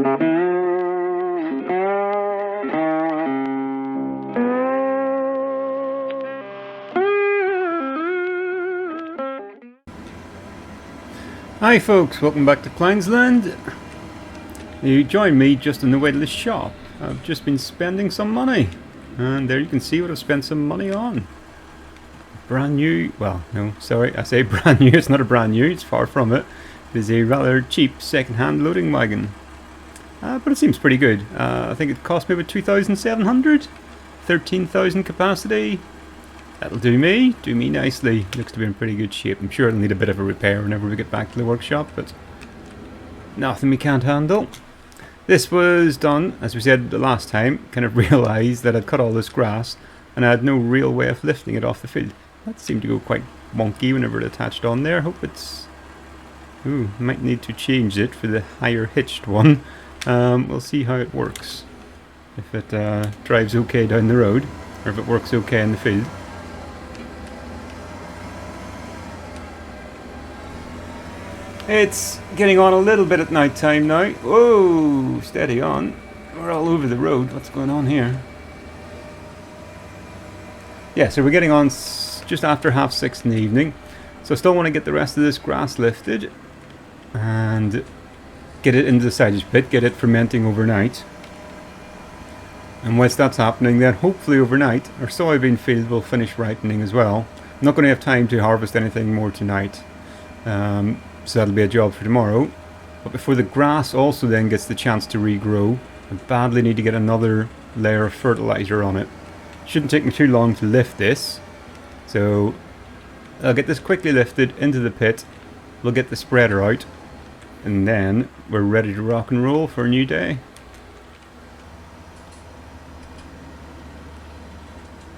Hi folks, welcome back to Kleines. You join me just in the way to the shop. I've just been spending some money, and there you can see what I've spent some money on. Brand new, well no, sorry, I say brand new, it's not a brand new, it's far from it. It is a rather cheap second-hand loading wagon. But it seems pretty good. I think it cost me about 2,700, 13,000 capacity. That'll do me nicely. Looks to be in pretty good shape. I'm sure it'll need a bit of a repair whenever we get back to the workshop, but nothing we can't handle. This was done, as we said the last time, kind of realised that I'd cut all this grass and I had no real way of lifting it off the field. That seemed to go quite wonky whenever it attached on there. Hope it's... Ooh, might need to change it for the higher hitched one. We'll see how it works. If it drives okay down the road, or if it works okay in the field. It's getting on a little bit at night time now. Whoa, steady on. We're all over the road. What's going on here? Yeah, so we're getting on just after 6:30 in the evening. So I still want to get the rest of this grass lifted and get it into the silage pit, get it fermenting overnight. And once that's happening, then hopefully overnight our soybean field will finish ripening as well. I'm not going to have time to harvest anything more tonight. So that'll be a job for tomorrow. But before the grass also then gets the chance to regrow, I badly need to get another layer of fertilizer on it. Shouldn't take me too long to lift this. So I'll get this quickly lifted into the pit. We'll get the spreader out. And then we're ready to rock and roll for a new day.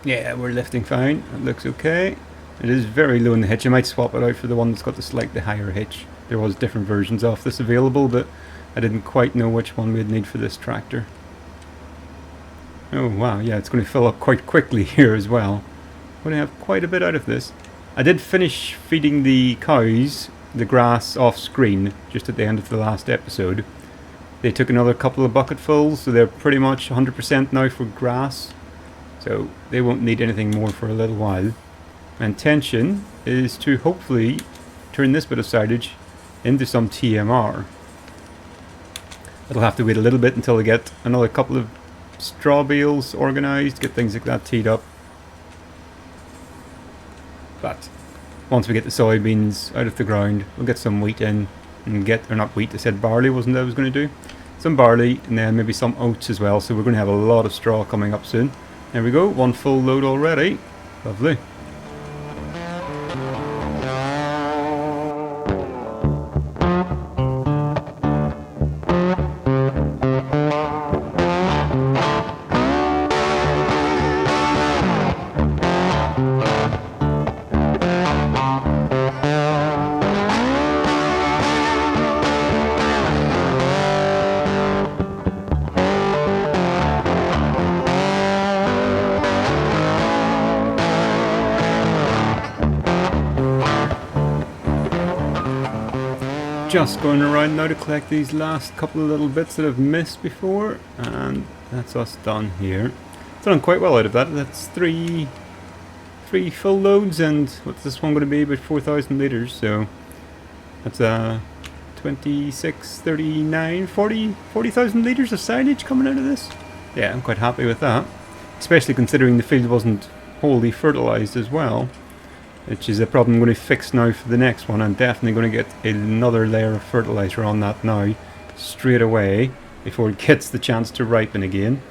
Yeah, we're lifting fine. It looks okay. It is very low in the hitch. I might swap it out for the one that's got the slightly higher hitch. There was different versions of this available, but I didn't quite know which one we'd need for this tractor. Oh wow, yeah, it's going to fill up quite quickly here as well. I'm going to have quite a bit out of this. I did finish feeding the cows the grass off screen just at the end of the last episode. They took another couple of bucketfuls, so they're pretty much 100% now for grass. So they won't need anything more for a little while. My intention is to hopefully turn this bit of silage into some TMR. It'll have to wait a little bit until I get another couple of straw bales organised, get things like that teed up. But once we get the soybeans out of the ground, we'll get some wheat in and get, or not wheat, I said barley wasn't I was going to do. Some barley and then maybe some oats as well, so we're going to have a lot of straw coming up soon. There we go, one full load already. Lovely. Just going around now to collect these last couple of little bits that I've missed before, and that's us done here. Done quite well out of that. That's three full loads, and what's this one going to be? About 4,000 litres, so that's 26, 39, 40,000 litres of silage coming out of this. Yeah, I'm quite happy with that, especially considering the field wasn't wholly fertilised as well. Which is a problem I'm going to fix now for the next one. I'm definitely going to get another layer of fertiliser on that now, straight away, before it gets the chance to ripen again.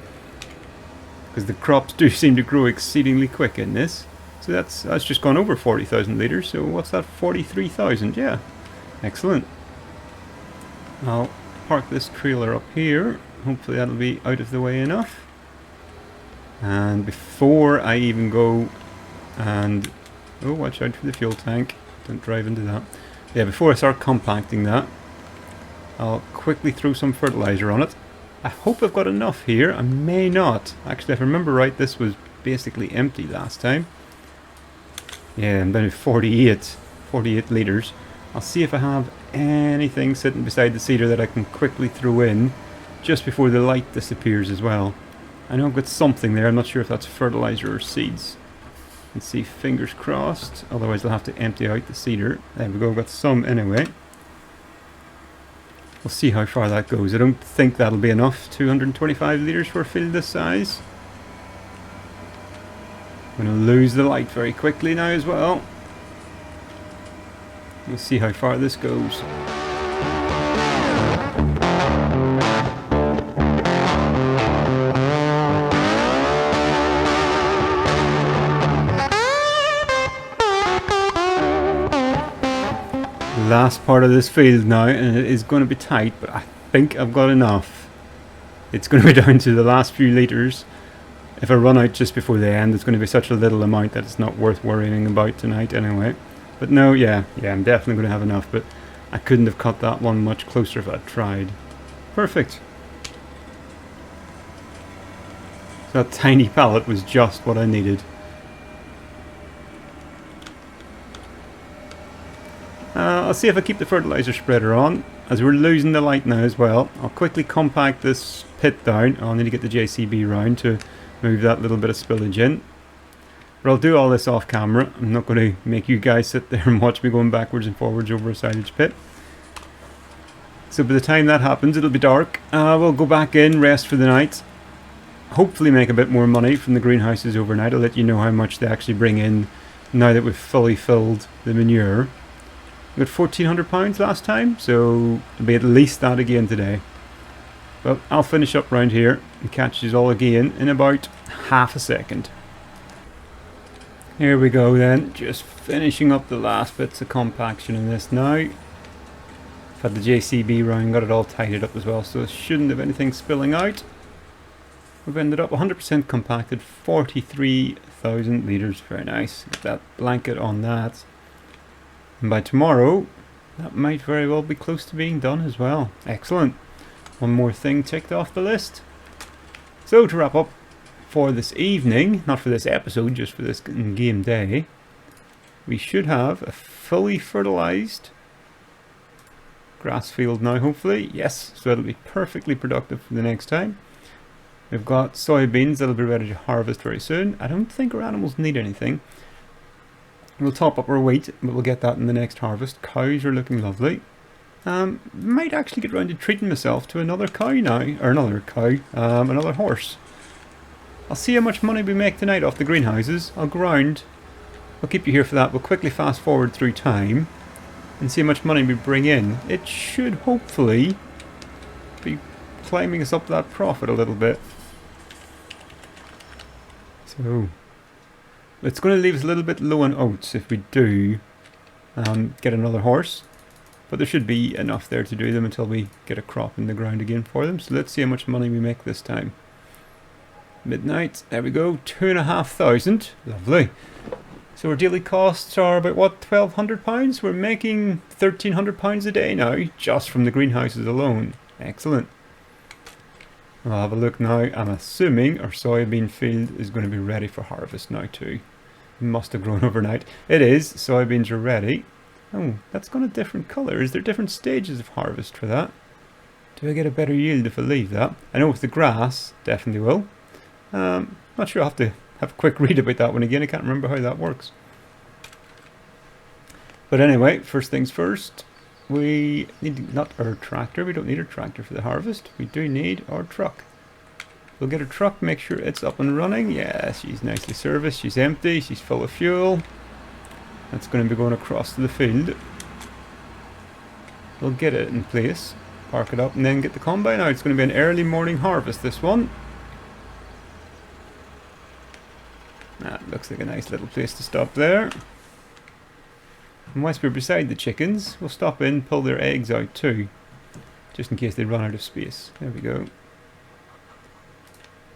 Because the crops do seem to grow exceedingly quick in this. So that's just gone over 40,000 litres, so what's that, 43,000, yeah. Excellent. I'll park this trailer up here, hopefully that'll be out of the way enough. And before I even go and... oh, watch out for the fuel tank. Don't drive into that. Yeah, before I start compacting that, I'll quickly throw some fertilizer on it. I hope I've got enough here. I may not. Actually, if I remember right, this was basically empty last time. Yeah, I'm down to 48 litres. I'll see if I have anything sitting beside the seeder that I can quickly throw in just before the light disappears as well. I know I've got something there, I'm not sure if that's fertilizer or seeds. Let's see, fingers crossed, otherwise I'll have to empty out the seeder. There we go, got some anyway. We'll see how far that goes. I don't think that'll be enough, 225 litres for a field this size. I'm going to lose the light very quickly now as well. We'll see how far this goes. Last part of this field now, and it is going to be tight, but I think I've got enough. It's going to be down to the last few litres. If I run out just before the end, it's going to be such a little amount that it's not worth worrying about tonight anyway. But no, yeah, I'm definitely going to have enough, but I couldn't have cut that one much closer if I'd tried. Perfect. So that tiny pallet was just what I needed. I'll see if I keep the fertilizer spreader on, as we're losing the light now as well. I'll quickly compact this pit down. I'll need to get the JCB round to move that little bit of spillage in. But I'll do all this off camera. I'm not going to make you guys sit there and watch me going backwards and forwards over a silage pit. So by the time that happens, it'll be dark. We'll go back in, rest for the night. Hopefully make a bit more money from the greenhouses overnight. I'll let you know how much they actually bring in now that we've fully filled the manure. We got £1,400 last time, so it'll be at least that again today. Well, I'll finish up round here and catch you all again in about half a second. Here we go then, just finishing up the last bits of compaction in this now. I've had the JCB round, got it all tidied up as well, so it shouldn't have anything spilling out. We've ended up 100% compacted, 43,000 litres, very nice. Get that blanket on that. And by tomorrow, that might very well be close to being done as well. Excellent. One more thing ticked off the list. So to wrap up for this evening, not for this episode, just for this game day, we should have a fully fertilised grass field now, hopefully. Yes, so it'll be perfectly productive for the next time. We've got soybeans that'll be ready to harvest very soon. I don't think our animals need anything. We'll top up our wheat, but we'll get that in the next harvest. Cows are looking lovely. Might actually get round to treating myself to another cow now, or another horse. I'll see how much money we make tonight off the greenhouses. I'll go round. I'll keep you here for that. We'll quickly fast forward through time and see how much money we bring in. It should hopefully be climbing us up that profit a little bit. So it's going to leave us a little bit low on oats if we do get another horse. But there should be enough there to do them until we get a crop in the ground again for them. So let's see how much money we make this time. Midnight, there we go, 2,500, lovely. So our daily costs are about what, £1,200? We're making £1,300 a day now, just from the greenhouses alone. Excellent. I'll have a look now. I'm assuming our soybean field is going to be ready for harvest now too. It must have grown overnight. It is, soybeans are ready. Oh, that's got a different colour. Is there different stages of harvest for that? Do I get a better yield if I leave that? I know with the grass, definitely will. Not sure, I'll have to have a quick read about that one again. I can't remember how that works. But anyway, first things first. We need not our tractor. We don't need our tractor for the harvest. We do need our truck. We'll get a truck, make sure it's up and running. Yeah, she's nicely serviced. She's empty. She's full of fuel. That's going to be going across to the field. We'll get it in place, park it up, and then get the combine out. It's going to be an early morning harvest, this one. That looks like a nice little place to stop there. And whilst we're beside the chickens, we'll stop in, pull their eggs out too, just in case they run out of space. There we go.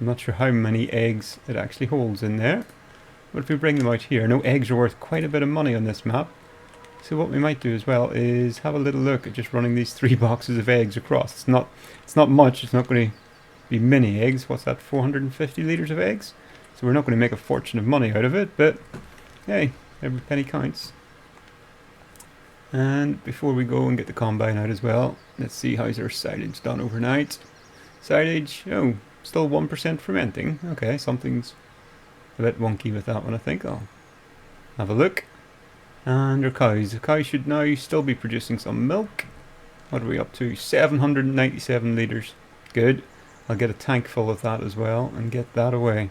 I'm not sure how many eggs it actually holds in there. But if we bring them out here, no, eggs are worth quite a bit of money on this map. So what we might do as well is have a little look at just running these 3 boxes of eggs across. It's not much, it's not going to be many eggs. What's that, 450 litres of eggs? So we're not going to make a fortune of money out of it, but hey, every penny counts. And before we go and get the combine out as well, let's see how's our silage done overnight. Silage, oh, still 1% fermenting. Okay, something's a bit wonky with that one, I think. I'll have a look. And our cows. The cows should now still be producing some milk. What are we up to? 797 litres. Good. I'll get a tank full of that as well and get that away.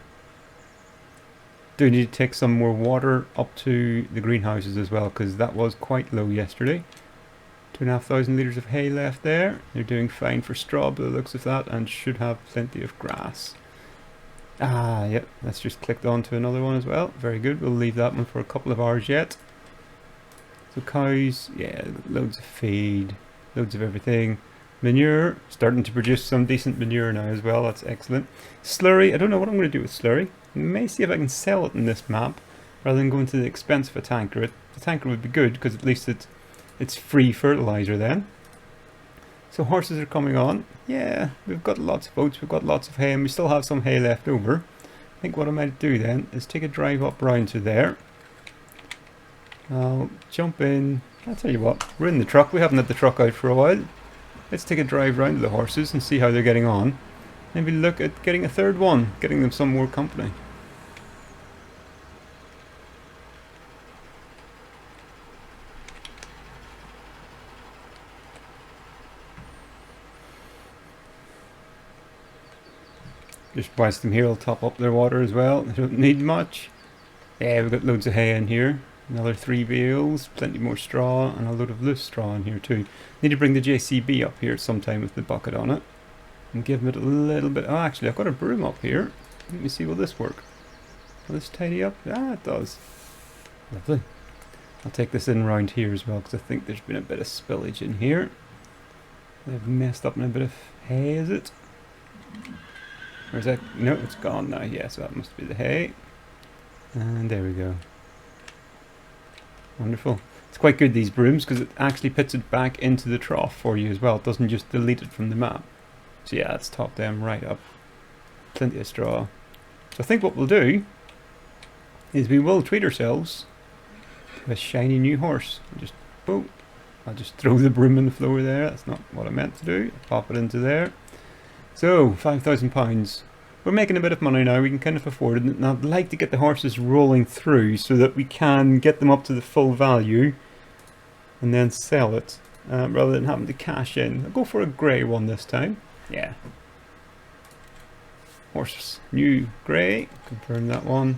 Do need to take some more water up to the greenhouses as well, because that was quite low yesterday. 2,500 litres of hay left there. They're doing fine for straw by the looks of that, and should have plenty of grass. Ah, yep, that's just clicked on to another one as well. Very good. We'll leave that one for a couple of hours yet. So cows, yeah, loads of feed, loads of everything. Manure, starting to produce some decent manure now as well. That's excellent. Slurry, I don't know what I'm going to do with slurry. I may see if I can sell it in this map rather than going to the expense of a tanker. The tanker would be good because at least it's free fertilizer then. So horses are coming on. Yeah, we've got lots of oats, we've got lots of hay, and we still have some hay left over. I think what I might do then is take a drive up round to there. I'll jump in. I'll tell you what, we're in the truck. We haven't had the truck out for a while. Let's take a drive round to the horses and see how they're getting on. Maybe look at getting a third one, getting them some more company. Just whilst them here, I'll top up their water as well. They don't need much. Yeah, we've got loads of hay in here. Another 3 bales, plenty more straw, and a load of loose straw in here too. Need to bring the JCB up here sometime with the bucket on it. And give it a little bit... Oh, actually, I've got a broom up here. Let me see, will this work? Will this tidy up? Ah, it does. Lovely. I'll take this in round here as well, because I think there's been a bit of spillage in here. They've messed up in a bit of hay, is it? Or is that... No, it's gone now. Yeah, so that must be the hay. And there we go. Wonderful. It's quite good, these brooms, because it actually puts it back into the trough for you as well. It doesn't just delete it from the map. So yeah, it's topped them right up. Plenty of straw. So I think what we'll do is we will treat ourselves to a shiny new horse. I'll just throw the broom on the floor there. That's not what I meant to do. Pop it into there. So, £5,000. We're making a bit of money now, we can kind of afford it, and I'd like to get the horses rolling through so that we can get them up to the full value and then sell it, rather than having to cash in. I'll go for a grey one this time. Yeah. Horses, new grey, confirm that one.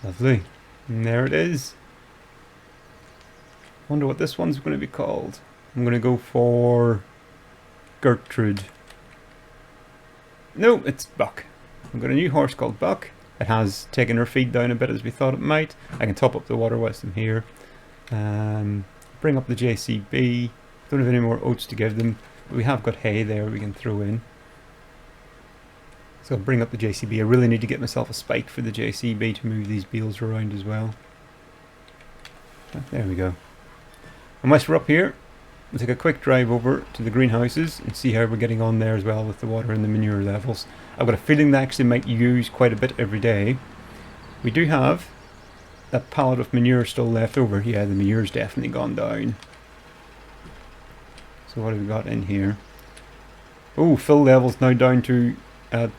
Lovely. And there it is. Wonder what this one's going to be called. I'm going to go for Gertrude. No, it's Buck. I've got a new horse called Buck. It has taken her feed down a bit as we thought it might. I can top up the water whilst I'm here. Bring up the JCB. Don't have any more oats to give them, but we have got hay there we can throw in. So I'll bring up the JCB. I really need to get myself a spike for the JCB to move these beals around as well. There we go. And whilst we're up here, we'll take a quick drive over to the greenhouses and see how we're getting on there as well with the water and the manure levels. I've got a feeling they actually might use quite a bit every day. We do have that pallet of manure still left over. Yeah, the manure's definitely gone down. So what have we got in here? Oh, fill levels now down to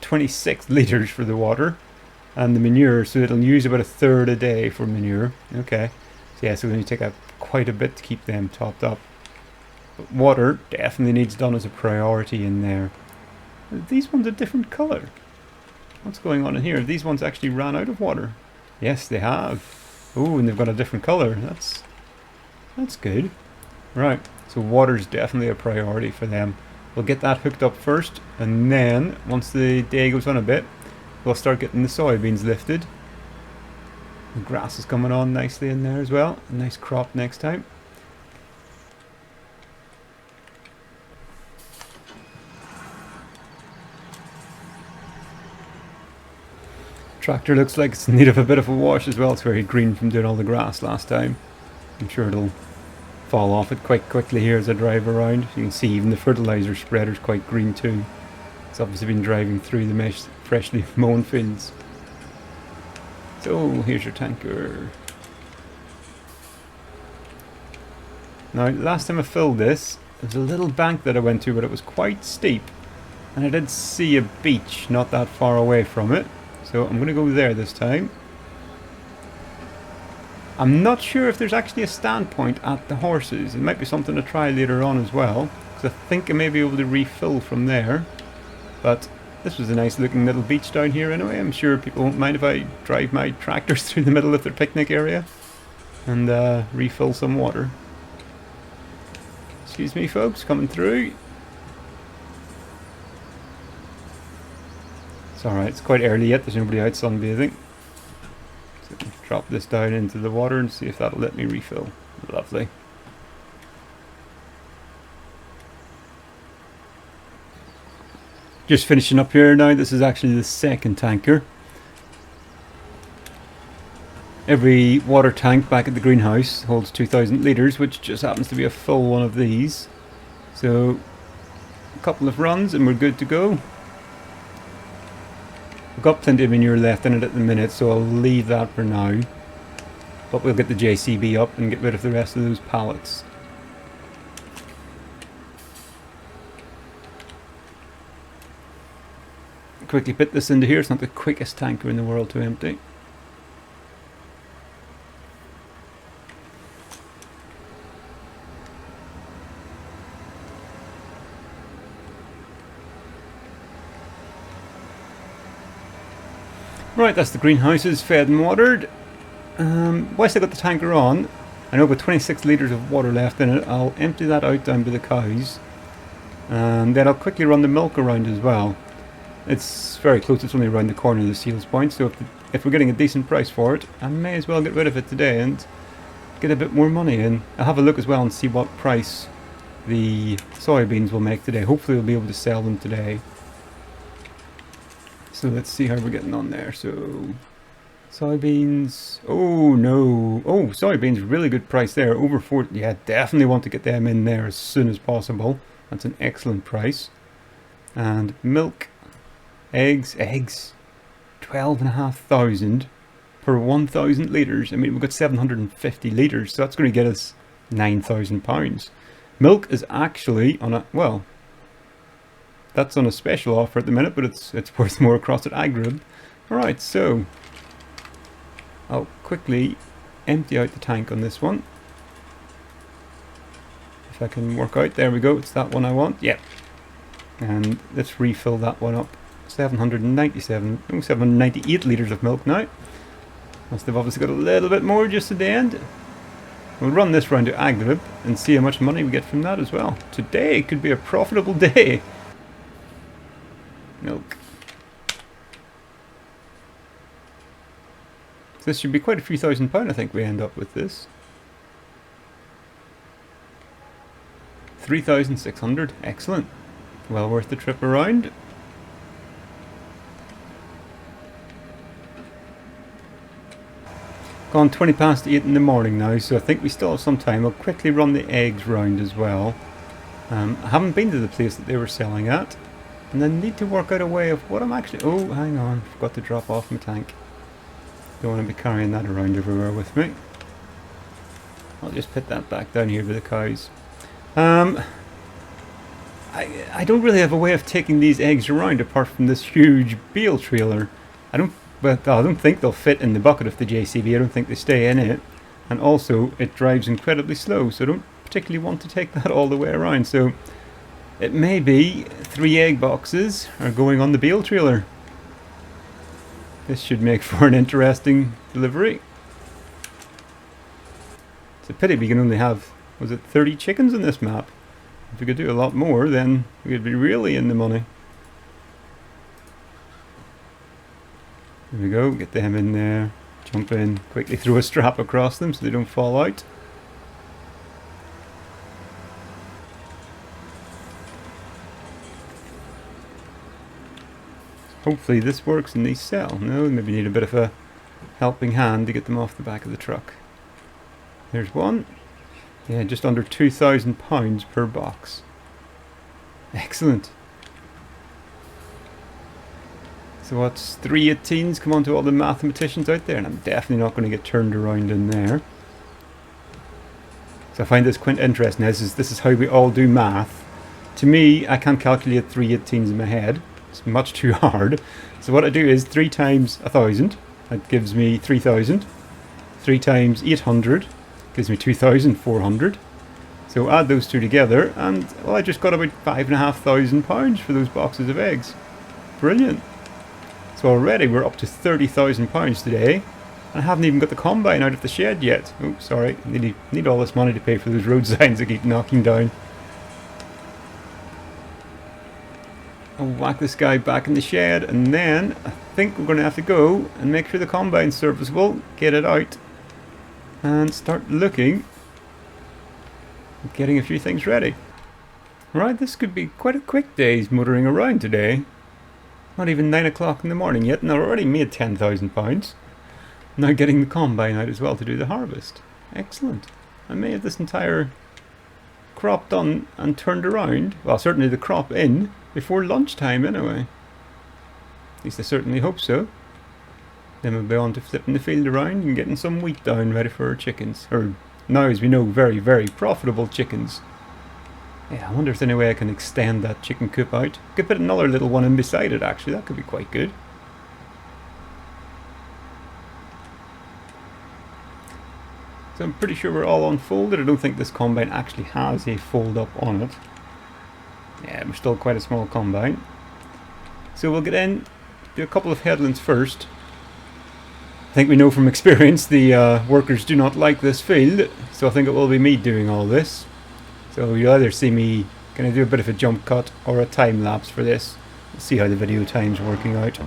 26 litres for the water and the manure, so it'll use about a third a day for manure. Okay, so yeah, so we need to take quite a bit to keep them topped up. But water definitely needs done as a priority in there. These ones are different colour. What's going on in here? These ones actually ran out of water. Yes, they have. Oh, and they've got a different colour. That's good. Right, so water's definitely a priority for them. We'll get that hooked up first, and then once the day goes on a bit, we'll start getting the soybeans lifted. The grass is coming on nicely in there as well. A nice crop next time. Tractor looks like it's in need of a bit of a wash as well. It's very green from doing all the grass last time. I'm sure it'll fall off it quite quickly here as I drive around. You can see even the fertilizer spreader's quite green too. It's obviously been driving through the freshly mown fields. So here's your tanker. Now last time I filled this, there was a little bank that I went to, but it was quite steep. And I did see a beach not that far away from it. So I'm going to go there this time. I'm not sure if there's actually a standpoint at the horses. It might be something to try later on as well. Because I think I may be able to refill from there. But this was a nice looking little beach down here anyway. I'm sure people won't mind if I drive my tractors through the middle of their picnic area. And refill some water. Excuse me folks, coming through. It's alright, it's quite early yet, there's nobody out sunbathing. So drop this down into the water and see if that'll let me refill. Lovely. Just finishing up here now, this is actually the second tanker. Every water tank back at the greenhouse holds 2,000 litres, which just happens to be a full one of these. So, a couple of runs and we're good to go. We've got plenty of manure left in it at the minute, so I'll leave that for now. But we'll get the JCB up and get rid of the rest of those pallets. Quickly put this into here, it's not the quickest tanker in the world to empty. Right, that's the greenhouses fed and watered. Whilst I got the tanker on, I know I've got 26 litres of water left in it. I'll empty that out down to the cows. And then I'll quickly run the milk around as well. It's very close, it's only around the corner of the seals point, so if we're getting a decent price for it, I may as well get rid of it today and get a bit more money in. I'll have a look as well and see what price the soybeans will make today. Hopefully we'll be able to sell them today. So let's see how we're getting on there. So soybeans, oh no, oh soybeans, really good price there, over 40. Yeah, definitely want to get them in there as soon as possible. That's an excellent price. And milk, eggs, 12,500 per 1,000 litres. I mean, we've got 750 litres, so that's going to get us £9,000. Milk is actually on a, well, that's on a special offer at the minute, but it's worth more across at Agrib. Alright, so I'll quickly empty out the tank on this one. If I can work out, there we go, it's that one I want, yep. And let's refill that one up. 798 litres of milk now. Must have obviously got a little bit more just at the end. We'll run this round to Agrib and see how much money we get from that as well. Today could be a profitable day. Milk. So this should be quite a few £1,000 I think we end up with this. 3,600, excellent. Well worth the trip around. Gone 20 past 8 in the morning now, so I think we still have some time. I'll quickly run the eggs round as well. I haven't been to the place that they were selling at. And I need to work out a way of what I'm actually... Oh, hang on. Forgot to drop off my tank. Don't want to be carrying that around everywhere with me. I'll just put that back down here with the cows. I don't really have a way of taking these eggs around apart from this huge bale trailer. I don't think they'll fit in the bucket of the JCB. I don't think they stay in it. And also, it drives incredibly slow, so I don't particularly want to take that all the way around. So it may be 3 egg boxes are going on the bale trailer. This should make for an interesting delivery. It's a pity we can only have, was it 30 chickens in this map? If we could do a lot more, then we could be really in the money. There we go, get them in there, jump in, quickly throw a strap across them so they don't fall out. Hopefully this works and these sell. No, maybe need a bit of a helping hand to get them off the back of the truck. There's one. Yeah, just under £2,000 per box. Excellent. So what's 318s? Come on to all the mathematicians out there, and I'm definitely not going to get turned around in there. So I find this quite interesting. This is how we all do math. to me, I can't calculate 318s in my head. It's much too hard. So what I do is 3 times 1,000. That gives me 3,000. 3 times 800 gives me 2,400. So add those two together, and well, I just got about £5,500 for those boxes of eggs. Brilliant. So already we're up to £30,000 today, and I haven't even got the combine out of the shed yet. Oh, sorry, need all this money to pay for those road signs I keep knocking down. I'll whack this guy back in the shed, and then I think we're going to have to go and make sure the combine's serviceable, get it out, and start looking at getting a few things ready. Right, this could be quite a quick day's motoring around today. Not even 9 o'clock in the morning yet, and I already made £10,000. Now getting the combine out as well to do the harvest. Excellent. I may have this entire crop done and turned around, well, certainly the crop in, before lunchtime anyway. At least I certainly hope so. Then we'll be on to flipping the field around and getting some wheat down ready for our chickens. Or now, as we know, very, very profitable chickens. Yeah, I wonder if there's any way I can extend that chicken coop out. Could put another little one in beside it actually, that could be quite good. So I'm pretty sure we're all unfolded. I don't think this combine actually has a fold up on it. Yeah, we're still quite a small combine. So we'll get in, do a couple of headlands first. I think we know from experience the workers do not like this field, so I think it will be me doing all this. So you'll either see me kind of do a bit of a jump cut or a time lapse for this. We'll see how the video time's working out.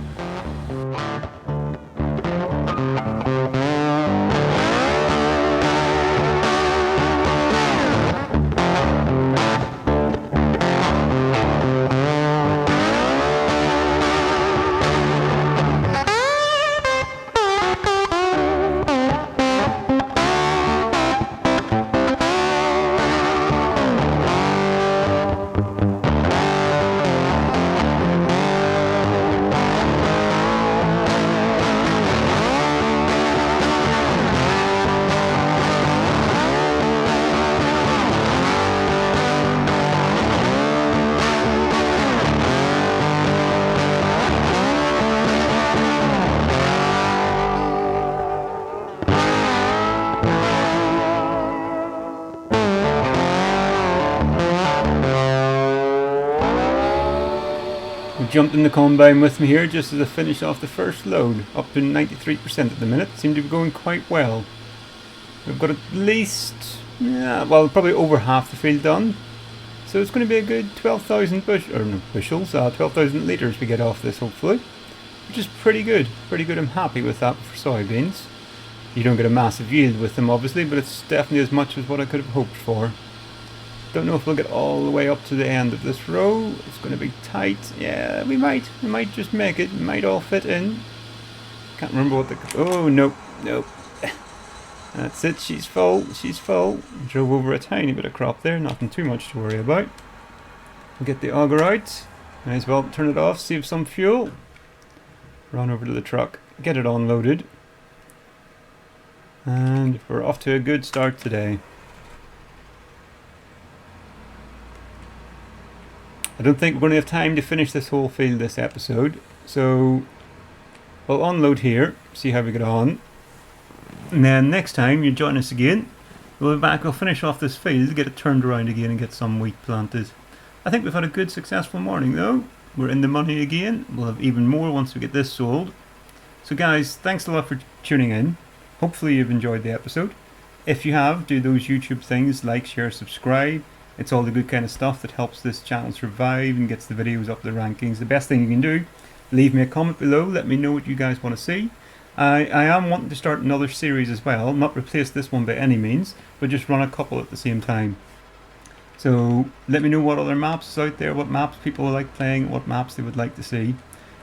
Jumped in the combine with me here just as I finish off the first load, up to 93% at the minute. Seem to be going quite well. We've got at least, yeah, well, probably over half the field done. So it's going to be a good 12,000 bushels, 12,000 litres we get off this hopefully, which is pretty good. Pretty good. I'm happy with that for soybeans. You don't get a massive yield with them obviously, but it's definitely as much as what I could have hoped for. Don't know if we'll get all the way up to the end of this row. It's going to be tight. Yeah, we might just make it. We might all fit in. Can't remember what the... Oh, nope. That's it. She's full. Drove over a tiny bit of crop there. Nothing too much to worry about. We'll get the auger out. Might as well turn it off, save some fuel. Run over to the truck. Get it unloaded. And we're off to a good start today. I don't think we're going to have time to finish this whole field this episode, so we'll unload here, see how we get on, and then next time you join us again, we'll be back, we'll finish off this field, get it turned around again and get some wheat planted. I think we've had a good successful morning though. We're in the money again. We'll have even more once we get this sold. So guys, thanks a lot for tuning in. Hopefully you've enjoyed the episode. If you have, do those YouTube things, like, share, subscribe. It's all the good kind of stuff that helps this channel survive and gets the videos up the rankings. The best thing you can do, leave me a comment below, let me know what you guys want to see. I am wanting to start another series as well, not replace this one by any means, but just run a couple at the same time. So let me know what other maps is out there, what maps people like playing, what maps they would like to see.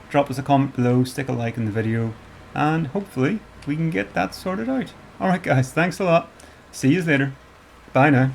Drop us a comment below, stick a like in the video, and hopefully we can get that sorted out. Alright guys, thanks a lot. See you later. Bye now.